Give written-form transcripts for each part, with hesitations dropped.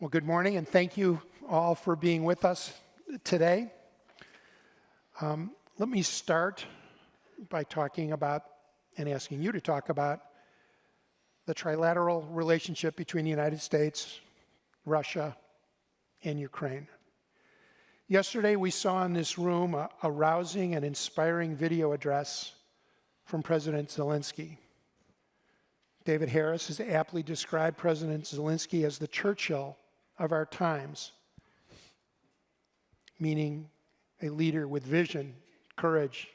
Well, good morning, and thank you all for being with us today. Let me start by talking about and asking you to talk about the trilateral relationship between the United States, Russia, and Ukraine. Yesterday, we saw in this room a rousing and inspiring video address from President Zelensky. David Haass has aptly described President Zelensky as the Churchill of our times, meaning a leader with vision, courage,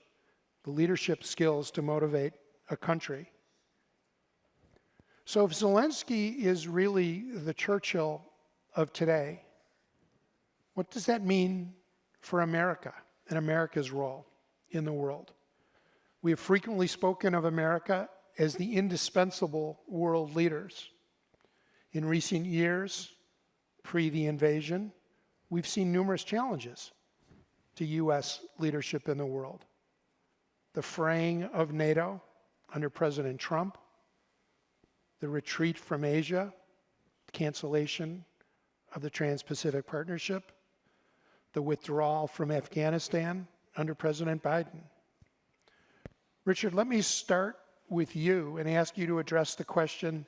the leadership skills to motivate a country. So if Zelensky is really the Churchill of today, what does that mean for America and America's role in the world? We have frequently spoken of America as the indispensable world leaders. In recent years, pre the invasion, we've seen numerous challenges to U.S. leadership in the world. The fraying of NATO under President Trump, the retreat from Asia, cancellation of the Trans-Pacific Partnership, the withdrawal from Afghanistan under President Biden. Richard, let me start with you and ask you to address the question,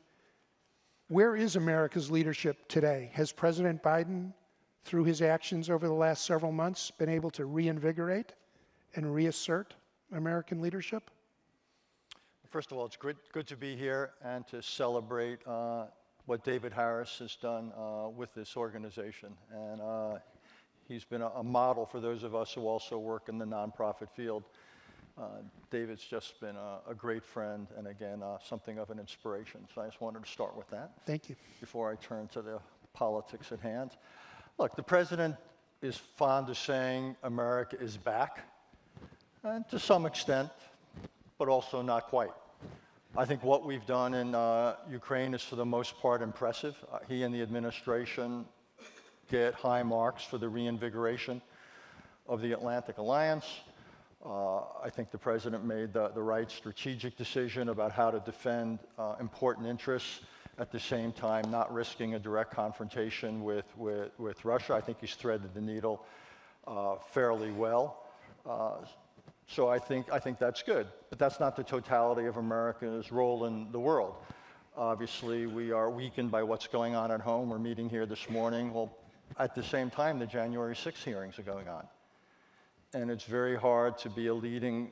where is America's leadership today? Has President Biden, through his actions over the last several months, been able to reinvigorate and reassert American leadership? First of all, it's good to be here and to celebrate what David Haass has done with this organization. And he's been a model for those of us who also work in the nonprofit field. David's just been a great friend and, again, something of an inspiration. So I just wanted to start with that. Thank you. Before I turn to the politics at hand. Look, the president is fond of saying America is back, and to some extent, but also not quite. I think what we've done in Ukraine is for the most part impressive. He and the administration get high marks for the reinvigoration of the Atlantic Alliance. I think the president made the right strategic decision about how to defend important interests, at the same time not risking a direct confrontation with Russia. I think he's threaded the needle fairly well. So I think that's good, but that's not the totality of America's role in the world. Obviously, we are weakened by what's going on at home. We're meeting here this morning. Well, at the same time, the January 6th hearings are going on. And it's very hard to be a leading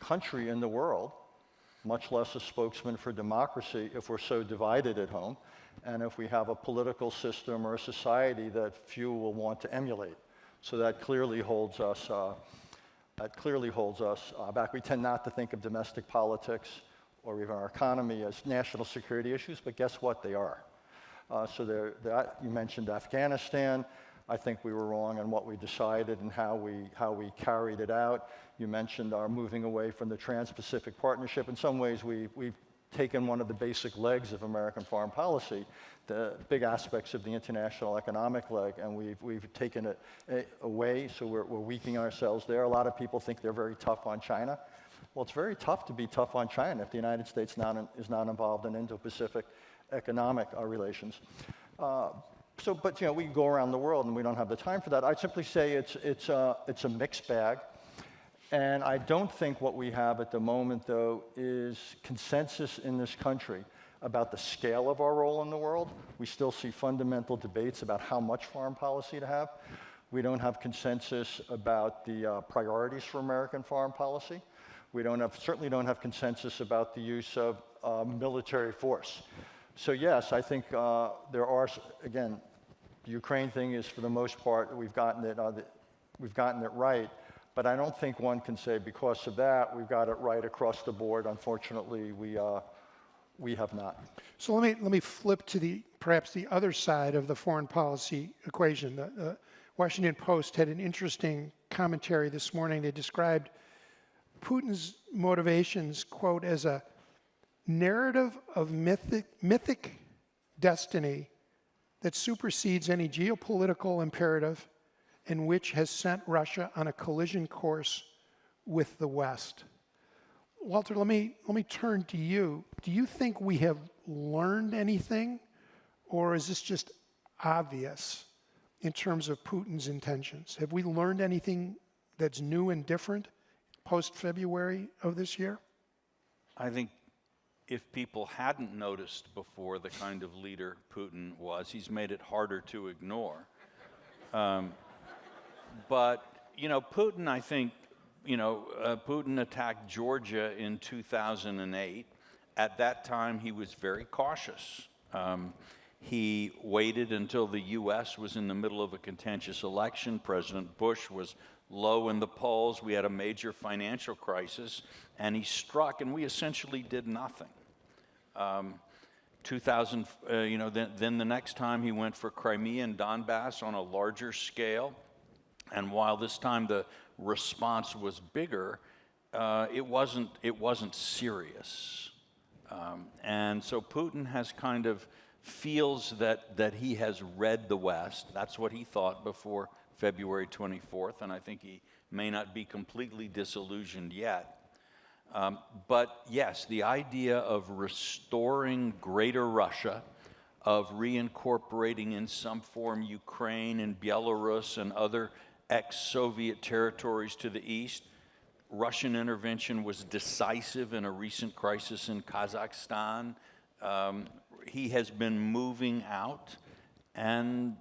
country in the world, much less a spokesman for democracy, if we're so divided at home, and if we have a political system or a society that few will want to emulate. So that clearly holds us back. We tend not to think of domestic politics or even our economy as national security issues, but guess what? They are. You mentioned Afghanistan. I think we were wrong on what we decided and how we carried it out. You mentioned our moving away from the Trans-Pacific Partnership. In some ways, we've taken one of the basic legs of American foreign policy, the big aspects of the international economic leg, and we've taken it away, so we're weakening ourselves there. A lot of people think they're very tough on China. Well, it's very tough to be tough on China if the United States is not involved in Indo-Pacific economic relations. But we can go around the world, and we don't have the time for that. I'd simply say it's a mixed bag, and I don't think what we have at the moment, though, is consensus in this country about the scale of our role in the world. We still see fundamental debates about how much foreign policy to have. We don't have consensus about the priorities for American foreign policy. We certainly don't have consensus about the use of military force. So yes, I think there are, again, the Ukraine thing is, for the most part, we've gotten it right, but I don't think one can say because of that we've got it right across the board. Unfortunately, we have not. So let me flip to perhaps the other side of the foreign policy equation. The Washington Post had an interesting commentary this morning. They described Putin's motivations, quote, as a narrative of mythic destiny that supersedes any geopolitical imperative and which has sent Russia on a collision course with the West. Walter, let me turn to you. Do you think we have learned anything Or is this just obvious in terms of Putin's intentions? Have we learned anything that's new and different post-February of this year? I think if people hadn't noticed before the kind of leader Putin was, he's made it harder to ignore. But, you know, Putin, I think, Putin attacked Georgia in 2008. At that time, he was very cautious. He waited until the U.S. was in the middle of a contentious election. President Bush was low in the polls. We had a major financial crisis, and he struck, and we essentially did nothing. Then the next time he went for Crimea and Donbass on a larger scale, and while this time the response was bigger, it wasn't serious. And so Putin has kind of feels that he has read the West. That's what he thought before February 24th, and I think he may not be completely disillusioned yet. But yes, the idea of restoring Greater Russia, of reincorporating in some form Ukraine and Belarus and other ex-Soviet territories to the east. Russian intervention was decisive in a recent crisis in Kazakhstan. He has been moving out, and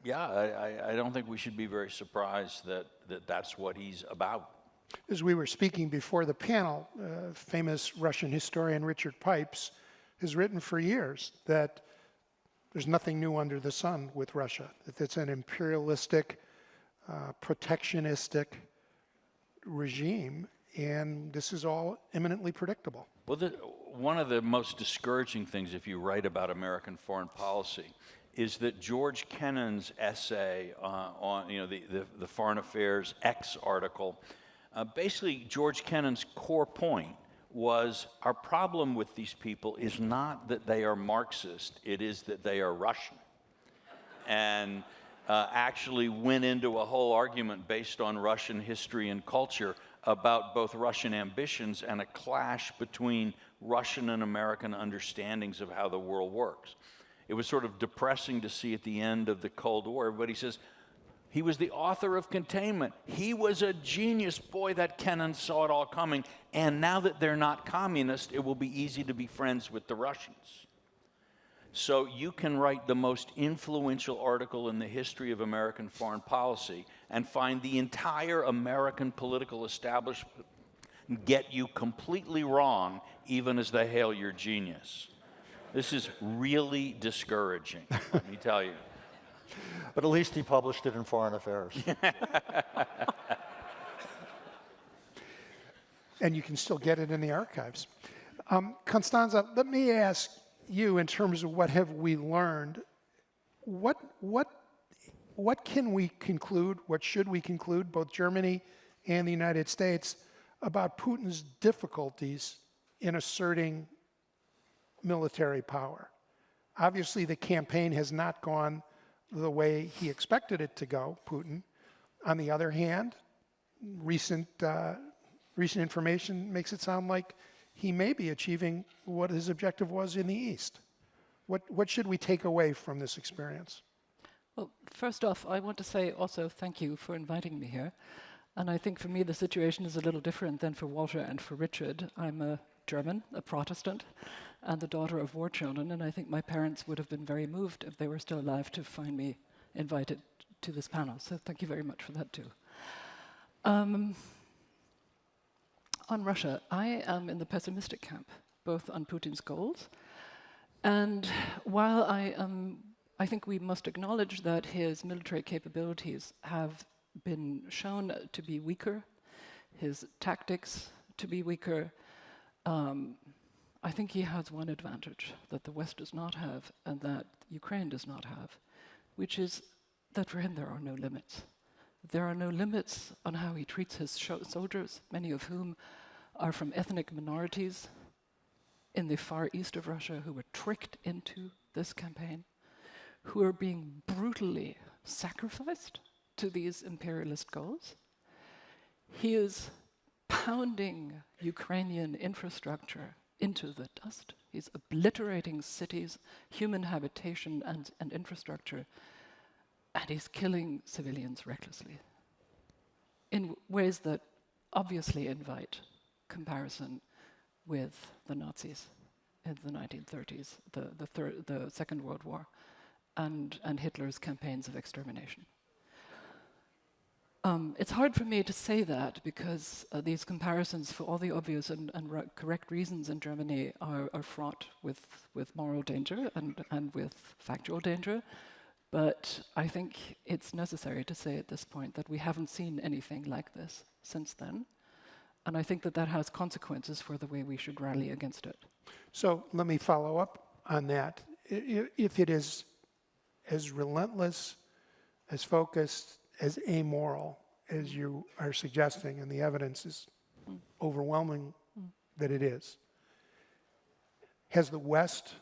yeah, I don't think we should be very surprised that that's what he's about. As we were speaking before the panel, famous Russian historian Richard Pipes has written for years that there's nothing new under the sun with Russia, that it's an imperialistic, protectionistic regime, and this is all eminently predictable. Well, one of the most discouraging things, if you write about American foreign policy, is that George Kennan's essay on the Foreign Affairs X article, basically George Kennan's core point was our problem with these people is not that they are Marxist, it is that they are Russian. And actually went into a whole argument based on Russian history and culture about both Russian ambitions and a clash between Russian and American understandings of how the world works. It was sort of depressing to see at the end of the Cold War, but he says, he was the author of Containment. He was a genius. Boy, that Kennan saw it all coming. And now that they're not communist, it will be easy to be friends with the Russians. So you can write the most influential article in the history of American foreign policy and find the entire American political establishment get you completely wrong, even as they hail your genius. This is really discouraging, let me tell you. But at least he published it in Foreign Affairs. And you can still get it in the archives. Constanze, let me ask you, in terms of what have we learned, what can we conclude, what should we conclude, both Germany and the United States, about Putin's difficulties in asserting military power? Obviously, the campaign has not gone the way he expected it to go, Putin. On the other hand, recent information makes it sound like he may be achieving what his objective was in the East. What should we take away from this experience? Well, first off, I want to say also thank you for inviting me here. And I think for me the situation is a little different than for Walter and for Richard. I'm a German, a Protestant, and the daughter of war children, and I think my parents would have been very moved if they were still alive to find me invited to this panel. So thank you very much for that too. On Russia, I am in the pessimistic camp, both on Putin's goals, and while I think we must acknowledge that his military capabilities have been shown to be weaker, his tactics to be weaker, I think he has one advantage that the West does not have and that Ukraine does not have, which is that for him there are no limits. There are no limits on how he treats his soldiers, many of whom are from ethnic minorities in the far east of Russia who were tricked into this campaign, who are being brutally sacrificed to these imperialist goals. He is pounding Ukrainian infrastructure into the dust. He's obliterating cities, human habitation and infrastructure, and he's killing civilians recklessly in ways that obviously invite comparison with the Nazis in the 1930s, the Second World War, and Hitler's campaigns of extermination. It's hard for me to say that because these comparisons, for all the obvious and correct reasons in Germany, are fraught with moral danger and with factual danger. But I think it's necessary to say at this point that we haven't seen anything like this since then. And I think that that has consequences for the way we should rally against it. So let me follow up on that. If it is as relentless, as focused, as amoral as you are suggesting, and the evidence is overwhelming that it is, has the West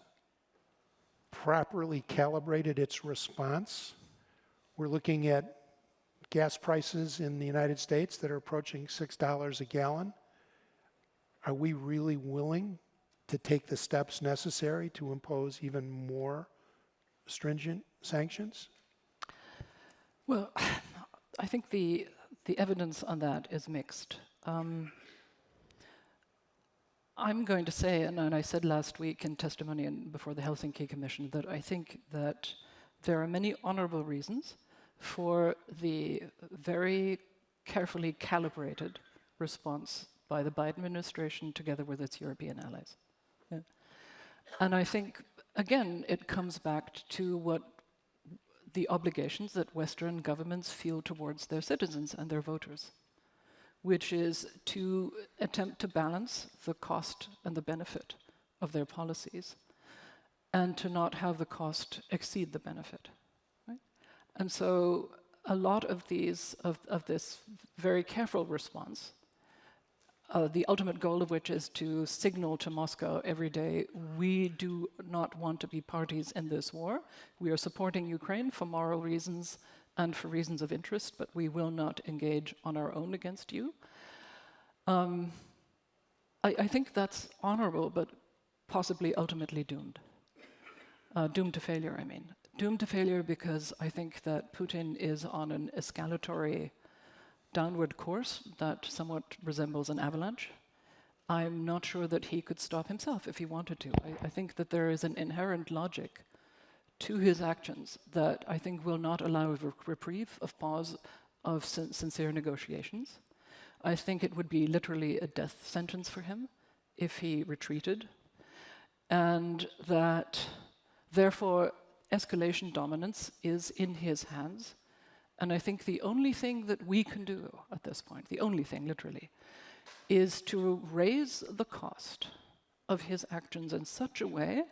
properly calibrated its response? We're looking at gas prices in the United States that are approaching $6 a gallon. Are we really willing to take the steps necessary to impose even more stringent sanctions? Well, I think the evidence on that is mixed. I'm going to say, and I said last week in testimony before the Helsinki Commission, that I think that there are many honorable reasons for the very carefully calibrated response by the Biden administration together with its European allies. Yeah. And I think, again, it comes back to what the obligations that Western governments feel towards their citizens and their voters, which is to attempt to balance the cost and the benefit of their policies and to not have the cost exceed the benefit. Right? And so a lot of this very careful response, the ultimate goal of which is to signal to Moscow every day, we do not want to be parties in this war. We are supporting Ukraine for moral reasons and for reasons of interest, but we will not engage on our own against you. I think that's honorable, but possibly ultimately doomed. Doomed to failure, I mean. Doomed to failure because I think that Putin is on an escalatory downward course that somewhat resembles an avalanche. I'm not sure that he could stop himself if he wanted to. I think that there is an inherent logic to his actions that I think will not allow a reprieve, of pause, of sincere negotiations. I think it would be literally a death sentence for him if he retreated, and that therefore escalation dominance is in his hands. And I think the only thing that we can do at this point, the only thing literally, is to raise the cost of his actions in such a way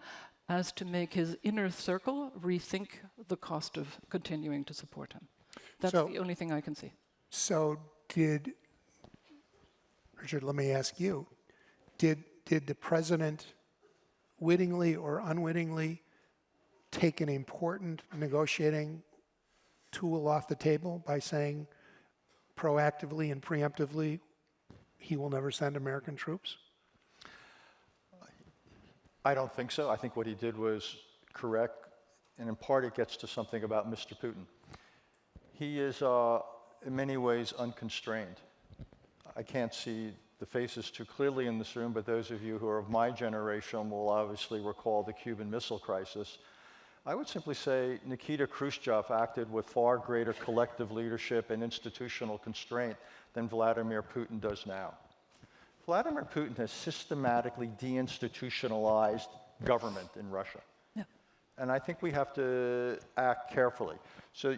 as to make his inner circle rethink the cost of continuing to support him. That's the only thing I can see. So Richard, let me ask you, did the president wittingly or unwittingly take an important negotiating tool off the table by saying proactively and preemptively he will never send American troops? I don't think so. I think what he did was correct, and in part it gets to something about Mr. Putin. He is in many ways unconstrained. I can't see the faces too clearly in this room, but those of you who are of my generation will obviously recall the Cuban Missile Crisis. I would simply say Nikita Khrushchev acted with far greater collective leadership and institutional constraint than Vladimir Putin does now. Vladimir Putin has systematically deinstitutionalized government in Russia. Yeah. And I think we have to act carefully. So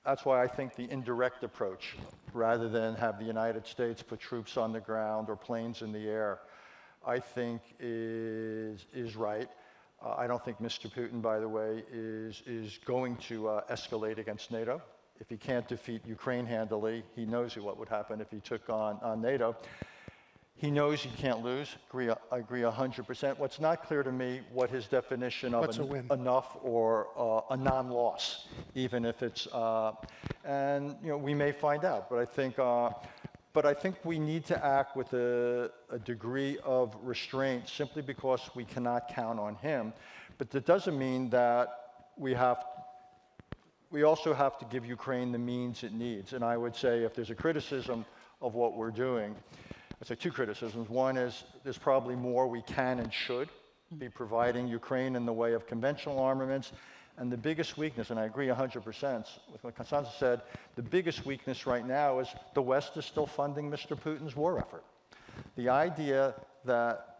that's why I think the indirect approach, rather than have the United States put troops on the ground or planes in the air, I think is right. I don't think Mr. Putin, by the way, is going to escalate against NATO. If he can't defeat Ukraine handily, he knows what would happen if he took on NATO. He knows he can't lose. I agree 100%. What's not clear to me what his definition of enough or a non-loss, even if it's, and we may find out. But I think But I think we need to act with a degree of restraint simply because we cannot count on him. But that doesn't mean that we also have to give Ukraine the means it needs. And I would say if there's a criticism of what we're doing, I'd say two criticisms. One is there's probably more we can and should be providing Ukraine in the way of conventional armaments. And the biggest weakness, and I agree 100% with what Constanze said, the biggest weakness right now is the West is still funding Mr. Putin's war effort. The idea that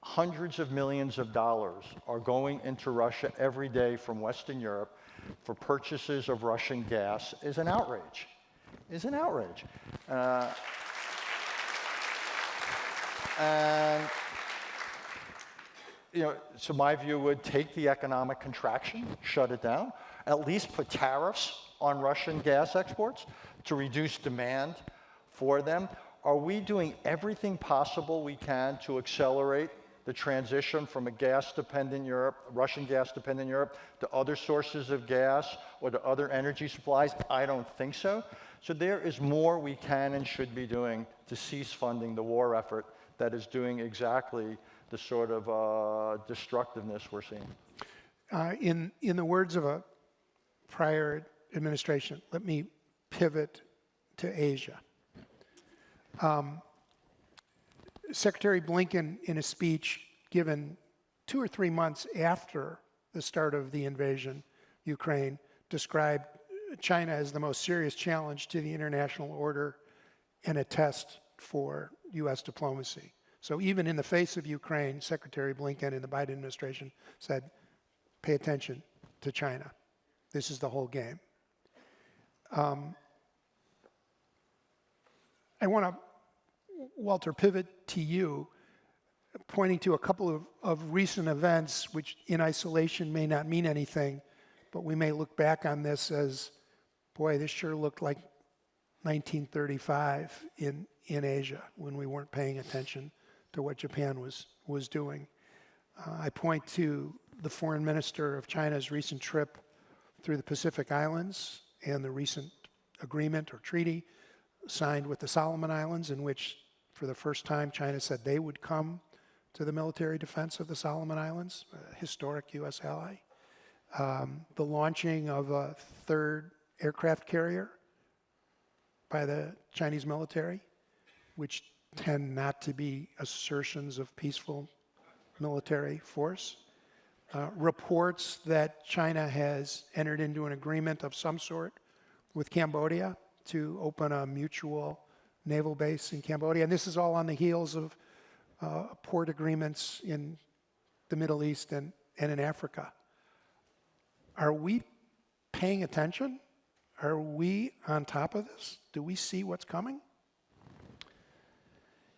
hundreds of millions of dollars are going into Russia every day from Western Europe for purchases of Russian gas is an outrage. And so my view would take the economic contraction, shut it down, at least put tariffs on Russian gas exports to reduce demand for them. Are we doing everything possible we can to accelerate the transition from a gas-dependent Europe, Russian gas-dependent Europe, to other sources of gas or to other energy supplies? I don't think so. So there is more we can and should be doing to cease funding the war effort that is doing exactly the sort of destructiveness we're seeing. In the words of a prior administration, let me pivot to Asia. Secretary Blinken, in a speech given 2 or 3 months after the start of the invasion of Ukraine, described China as the most serious challenge to the international order and a test for U.S. diplomacy. So even in the face of Ukraine, Secretary Blinken in the Biden administration said, pay attention to China. This is the whole game. I want to, Walter, pivot to you, pointing to a couple of recent events which in isolation may not mean anything, but we may look back on this as, boy, this sure looked like 1935 in Asia when we weren't paying attention to what Japan was doing. I point to the foreign minister of China's recent trip through the Pacific Islands and the recent agreement or treaty signed with the Solomon Islands, in which for the first time China said they would come to the military defense of the Solomon Islands, a historic U.S. ally. The launching of a third aircraft carrier by the Chinese military, which tend not to be assertions of peaceful military force. Reports that China has entered into an agreement of some sort with Cambodia to open a mutual naval base in Cambodia. And this is all on the heels of port agreements in the Middle East and in Africa. Are we paying attention? Are we on top of this? Do we see what's coming?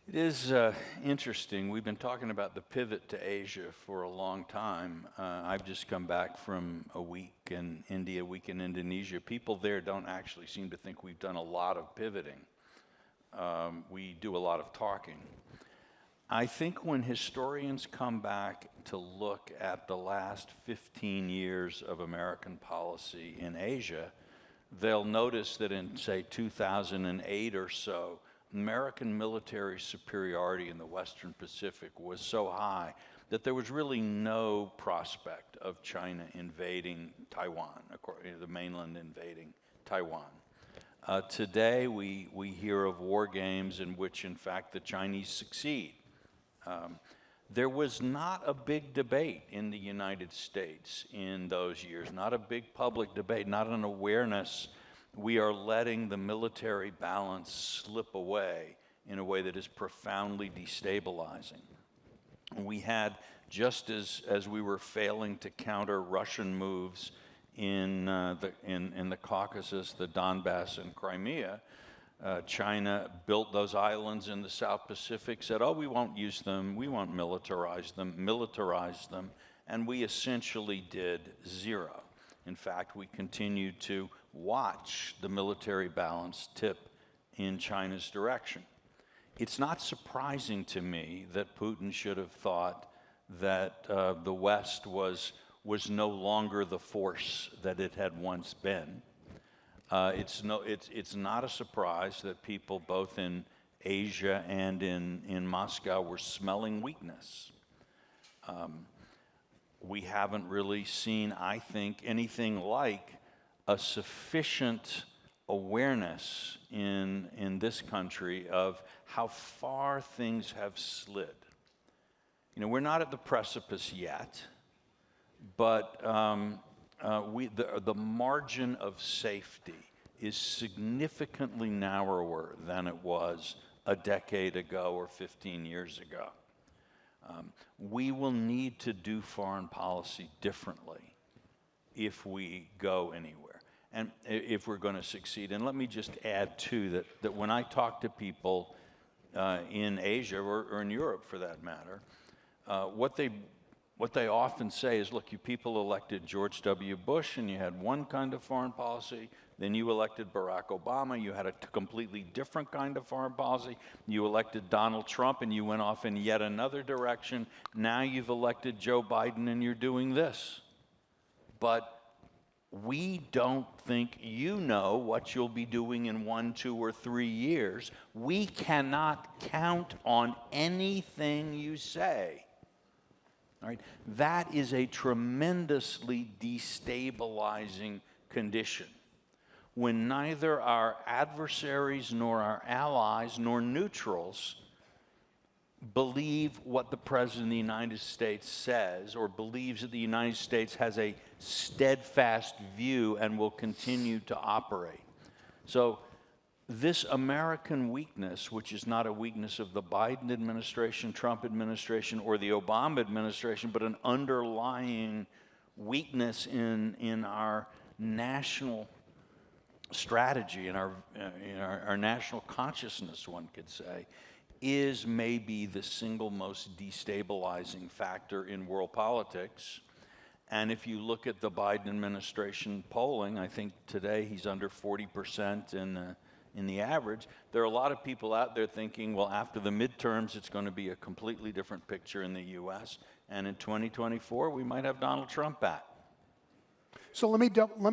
It is interesting. We've been talking about the pivot to Asia for a long time. I've just come back from a week in India, a week in Indonesia. People there don't actually seem to think we've done a lot of pivoting. We do a lot of talking. I think when historians come back to look at the last 15 years of American policy in Asia, they'll notice that in, say, 2008 or so, American military superiority in the Western Pacific was so high that there was really no prospect of China invading Taiwan, the mainland invading Taiwan. Today, we hear of war games in which, in fact, the Chinese succeed. There was not a big debate in the United States in those years, not a big public debate, not an awareness. We are letting the military balance slip away in a way that is profoundly destabilizing. We had, just as we were failing to counter Russian moves in the Caucasus, the Donbass, and Crimea, China built those islands in the South Pacific, said, oh, we won't use them, we won't militarize them, and we essentially did zero. In fact, we continued to watch the military balance tip in China's direction. It's not surprising to me that Putin should have thought that the West was no longer the force that it had once been. It's not a surprise that people both in Asia and in Moscow were smelling weakness. We haven't really seen, I think, anything like a sufficient awareness in this country of how far things have slid. You know, we're not at the precipice yet, but the margin of safety is significantly narrower than it was a decade ago or 15 years ago. We will need to do foreign policy differently if we go anywhere, and if we're going to succeed. And let me just add, too, that when I talk to people in Asia or in Europe, for that matter, what they often say is, look, you people elected George W. Bush, and you had one kind of foreign policy. Then you elected Barack Obama. You had a completely different kind of foreign policy. You elected Donald Trump, and you went off in yet another direction. Now you've elected Joe Biden, and you're doing this. But we don't think you know what you'll be doing in 1, 2, or 3 years. We cannot count on anything you say. All right? That is a tremendously destabilizing condition, when neither our adversaries nor our allies nor neutrals believe what the President of the United States says, or believes that the United States has a steadfast view and will continue to operate. So this American weakness, which is not a weakness of the Biden administration, Trump administration, or the Obama administration, but an underlying weakness in our national strategy, in our national consciousness, one could say, is maybe the single most destabilizing factor in world politics. And if you look at the Biden administration polling, I think today he's under 40% in the average. There are a lot of people out there thinking, well, after the midterms, it's going to be a completely different picture in the U.S. And in 2024, we might have Donald Trump back. So let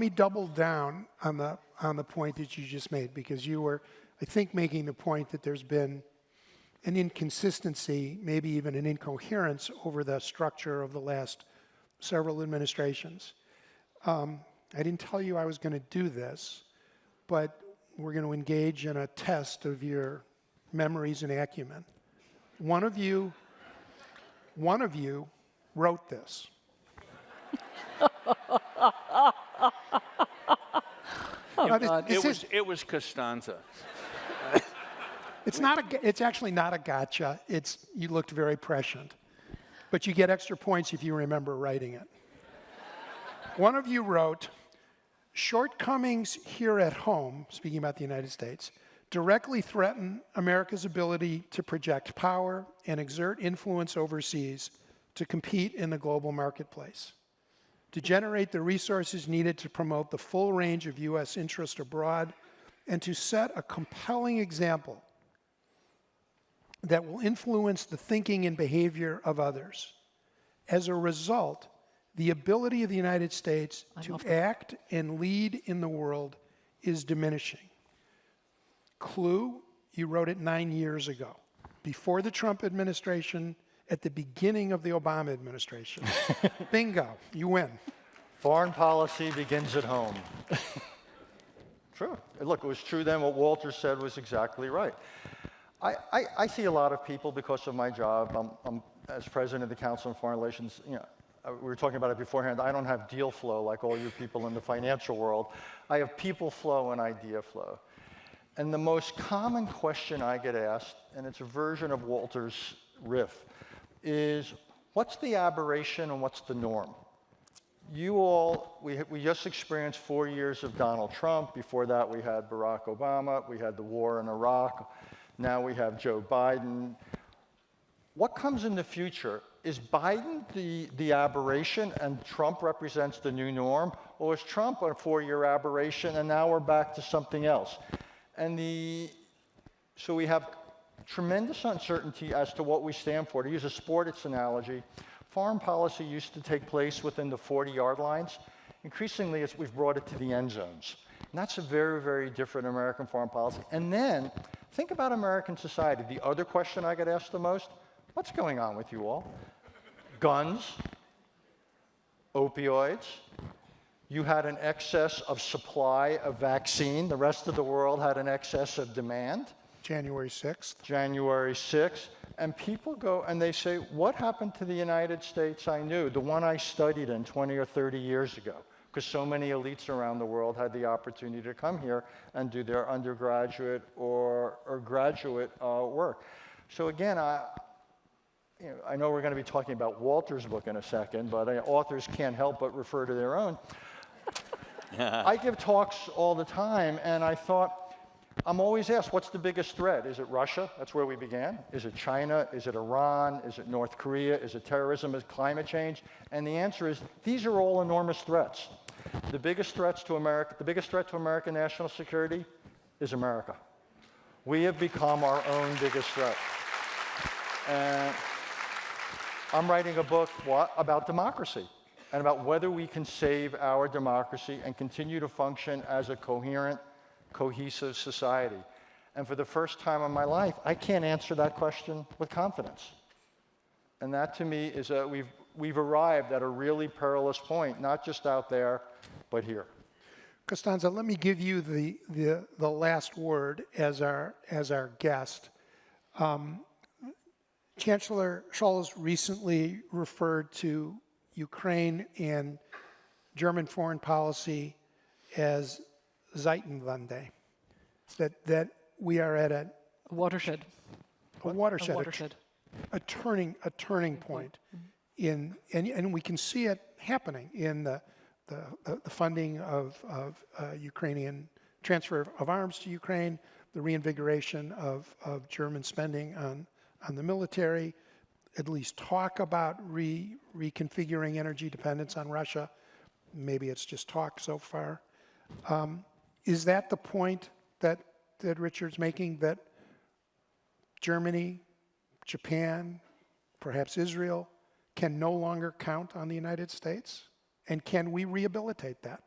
me double down on the point that you just made, because you were, I think, making the point that there's been an inconsistency, maybe even an incoherence over the structure of the last several administrations. I didn't tell you I was going to do this, but we're going to engage in a test of your memories and acumen. One of you wrote this. It was Constanze. It's actually not a gotcha. You looked very prescient, but you get extra points if you remember writing it. One of you wrote, "Shortcomings here at home," speaking about the United States, "directly threaten America's ability to project power and exert influence overseas to compete in the global marketplace, to generate the resources needed to promote the full range of U.S. interest abroad, and to set a compelling example that will influence the thinking and behavior of others. As a result, the ability of the United States to act and lead in the world is diminishing." Clue, you wrote it 9 years ago, before the Trump administration, at the beginning of the Obama administration. Bingo, you win. Foreign policy begins at home. True. Look, it was true then. What Walter said was exactly right. I see a lot of people, because of my job, I'm as president of the Council on Foreign Relations, we were talking about it beforehand, I don't have deal flow like all you people in the financial world. I have people flow and idea flow. And the most common question I get asked, and it's a version of Walter's riff, is what's the aberration and what's the norm? We just experienced 4 years of Donald Trump. Before that, we had Barack Obama. We had the war in Iraq. Now we have Joe Biden. What comes in the future? Is Biden the aberration and Trump represents the new norm? Or is Trump a 4-year aberration and now we're back to something else? So we have tremendous uncertainty as to what we stand for. To use a sports analogy, foreign policy used to take place within the 40-yard lines. Increasingly, we've brought it to the end zones. And that's a very, very different American foreign policy. And then, think about American society. The other question I get asked the most, what's going on with you all? Guns, opioids. You had an excess of supply of vaccine. The rest of the world had an excess of demand. January 6th. January 6th. And people go and they say, what happened to the United States I knew, the one I studied in 20 or 30 years ago? Because so many elites around the world had the opportunity to come here and do their undergraduate or graduate work. So again, I know we're going to be talking about Walter's book in a second, but authors can't help but refer to their own. I give talks all the time, and I thought, I'm always asked, what's the biggest threat? Is it Russia? That's where we began. Is it China? Is it Iran? Is it North Korea? Is it terrorism? Is it climate change? And the answer is, these are all enormous threats. The biggest threat to American national security is America. We have become our own biggest threat. And I'm writing a book about democracy and about whether we can save our democracy and continue to function as a coherent, cohesive society. And for the first time in my life, I can't answer that question with confidence. And that to me is that we've arrived at a really perilous point, not just out there, but here. Constanze, let me give you the last word as our guest. Chancellor Scholz recently referred to Ukraine and German foreign policy as Zeitenwende, that we are at a Watershed. a turning point in, and we can see it happening in the funding of Ukrainian transfer of arms to Ukraine, the reinvigoration of German spending on the military, at least talk about reconfiguring energy dependence on Russia. Maybe it's just talk so far. Is that the point that Richard's making, that Germany, Japan, perhaps Israel, can no longer count on the United States? And can we rehabilitate that?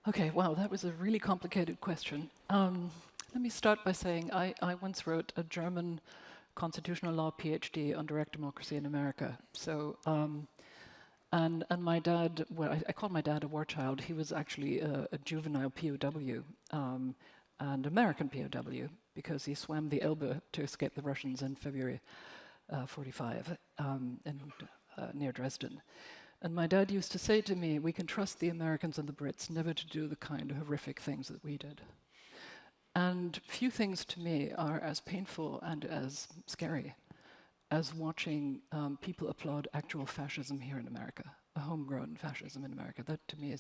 Okay, wow, that was a really complicated question. Let me start by saying I once wrote a German constitutional law PhD on direct democracy in America. So, and my dad, well, I called my dad a war child. He was actually a juvenile POW, and American POW, because he swam the Elbe to escape the Russians in February 45 near Dresden. And my dad used to say to me, we can trust the Americans and the Brits never to do the kind of horrific things that we did. And few things to me are as painful and as scary as watching people applaud actual fascism here in America, a homegrown fascism in America. That to me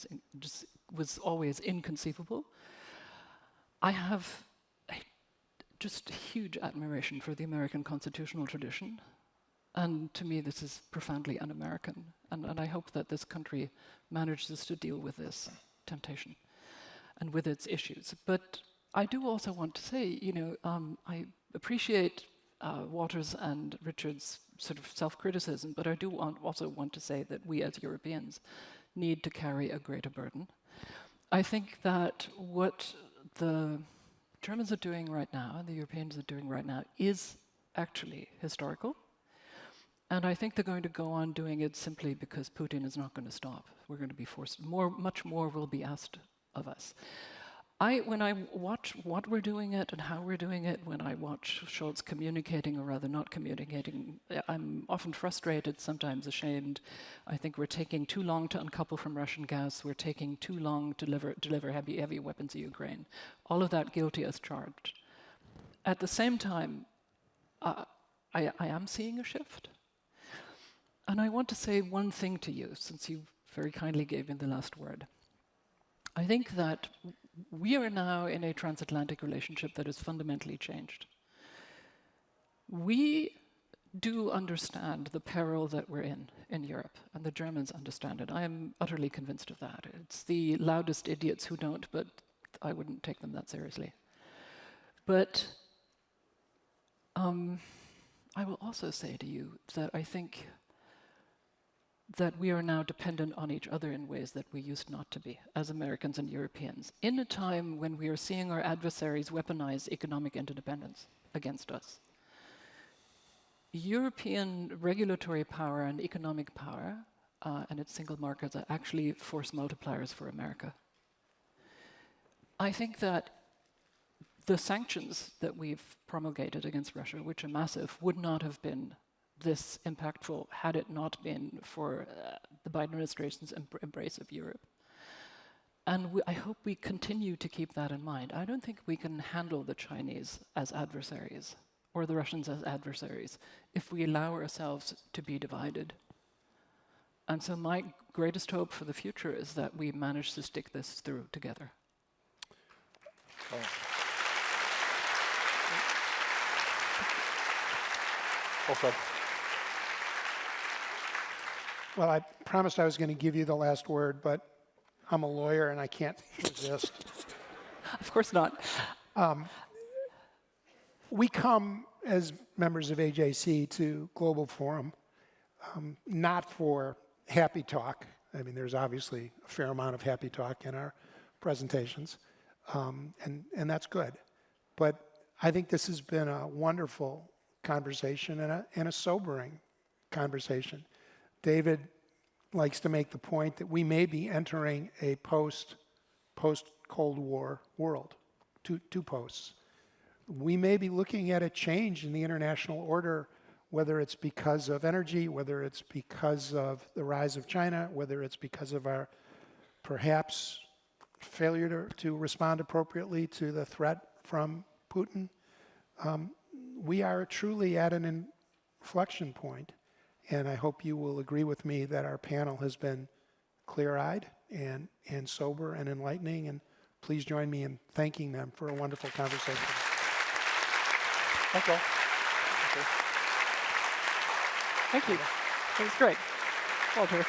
was always inconceivable. I have just huge admiration for the American constitutional tradition. And to me, this is profoundly un-American. And I hope that this country manages to deal with this temptation and with its issues. But I do also want to say, I appreciate Walter's and Richard's sort of self-criticism, but I do also want to say that we as Europeans need to carry a greater burden. I think that what the Germans are doing right now and the Europeans are doing right now is actually historical. And I think they're going to go on doing it simply because Putin is not going to stop. We're going to be forced, much more will be asked of us. When I watch what we're doing it and how we're doing it, when I watch Scholz communicating or rather not communicating, I'm often frustrated, sometimes ashamed. I think we're taking too long to uncouple from Russian gas. We're taking too long to deliver heavy weapons to Ukraine. All of that guilty as charged. At the same time, I am seeing a shift. And I want to say one thing to you, since you very kindly gave me the last word. I think that we are now in a transatlantic relationship that has fundamentally changed. We do understand the peril that we're in Europe, and the Germans understand it. I am utterly convinced of that. It's the loudest idiots who don't, but I wouldn't take them that seriously. But I will also say to you that I think that we are now dependent on each other in ways that we used not to be as Americans and Europeans, in a time when we are seeing our adversaries weaponize economic interdependence against us. European regulatory power and economic power and its single markets are actually force multipliers for America. I think that the sanctions that we've promulgated against Russia, which are massive, would not have been this impactful had it not been for the Biden administration's embrace of Europe. And I hope we continue to keep that in mind. I don't think we can handle the Chinese as adversaries or the Russians as adversaries if we allow ourselves to be divided. And so my greatest hope for the future is that we manage to stick this through together. Okay. Well, I promised I was going to give you the last word, but I'm a lawyer and I can't resist. Of course not. We come as members of AJC to Global Forum not for happy talk. I mean, there's obviously a fair amount of happy talk in our presentations, and that's good. But I think this has been a wonderful conversation and a sobering conversation. David likes to make the point that we may be entering a post-Cold War world, two posts. We may be looking at a change in the international order, whether it's because of energy, whether it's because of the rise of China, whether it's because of our perhaps failure to respond appropriately to the threat from Putin. We are truly at an inflection point, and I hope you will agree with me that our panel has been clear-eyed and sober and enlightening, and please join me in thanking them for a wonderful conversation. Okay. Thank you. It was great. Walter.